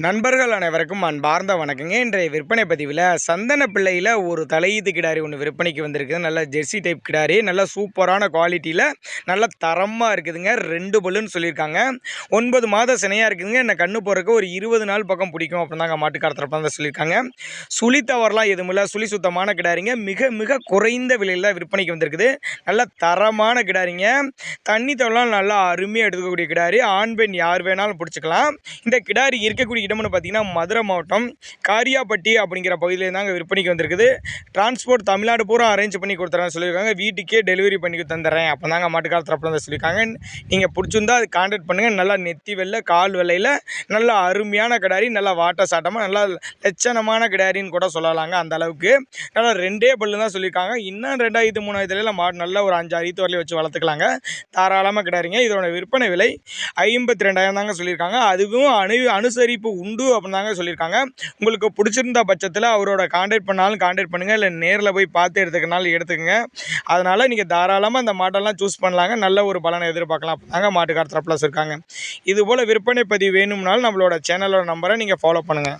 நண்பர்கள் அனைவருக்கும் அன்பார்ந்த வணக்கங்க. இன்றைய விற்பனை பதிவில் சந்தன பிள்ளையில் ஒரு தலையீத்து கிடாரி ஒன்று விற்பனைக்கு வந்திருக்குது. நல்ல ஜெர்சி டைப் கிடாரி, நல்ல சூப்பரான குவாலிட்டியில் நல்ல தரமாக இருக்குதுங்க. 2 பல்லுன்னு சொல்லியிருக்காங்க. 9 மாத சினையாக இருக்குதுங்க. என்ன கண்ணு போகிறதுக்கு ஒரு 20 நாள் பக்கம் பிடிக்கும் அப்படின்னு தாங்க மாட்டுக்காரத்தில் தான் சொல்லியிருக்காங்க. சுழி தவறலாம் எதுவும் இல்லை, சுழி சுத்தமான கிடாரிங்க. மிக மிக குறைந்த விலையில் தான் விற்பனைக்கு வந்திருக்குது. நல்ல தரமான கிடாரிங்க. தண்ணி தவறலாம் நல்லா அருமையாக எடுத்துக்கக்கூடிய கிடாரி. ஆண் பெண் யார் வேணாலும் பிடிச்சிக்கலாம். இந்த கிடாரி இருக்கக்கூடிய இடம்னு பார்த்தீங்கன்னா மதுரை மாவட்டம் காரியாப்பட்டி அப்படிங்கிற பகுதியில் தாங்க விற்பனைக்கு வந்திருக்குது. டிரான்ஸ்போர்ட் தமிழ்நாடு பூரா அரேஞ்ச் பண்ணி கொடுத்துறேன்னு சொல்லியிருக்காங்க. வீட்டுக்கே டெலிவரி பண்ணி தந்துடுறேன் அப்போ தாங்க மாட்டுக்கார தரப்பில் வந்து சொல்லியிருக்காங்க. நீங்கள் பிடிச்சிருந்தா அது கான்டாக்ட் பண்ணுங்கள். நல்லா நெத்தி வெள்ளை கால் வெள்ளையில் நல்லா அருமையான கிடாரி, நல்லா வாட்ட சாட்டமாக நல்லா லட்சணமான கிடாரின்னு கூட சொல்லலாங்க. அந்த அளவுக்கு நல்லா 2 பல்லு தான் சொல்லியிருக்காங்க. இன்னும் 2 3 மாடு நல்லா ஒரு 5 6 வரலையும் வச்சு வளர்த்துக்கலாங்க. தாராளமாக கிடாரிங்க. இதோட விற்பனை விலை 52,000 தாங்க சொல்லியிருக்காங்க. அதுவும் அனுசரிப்பு உண்டு அப்படின்னு தாங்க சொல்லியிருக்காங்க. உங்களுக்கு பிடிச்சிருந்த பட்சத்தில் அவரோட கான்டாக்ட் பண்ணாலும் கான்டாக்ட் பண்ணுங்கள், இல்லை நேரில் போய் பார்த்து எடுத்துக்கனாலும் எடுத்துக்கங்க. அதனால் நீங்கள் தாராளமாக அந்த மாடெல்லாம் சூஸ் பண்ணலாங்க. நல்ல ஒரு பலனை எதிர்பார்க்கலாம் அப்படிங்க மாட்டுக்கார தரப்பில் இருக்காங்க. இதுபோல் விற்பனை பதிவு வேணும்னாலும் நம்மளோட சேனலோட நம்பரை நீங்கள் ஃபாலோ பண்ணுங்கள்.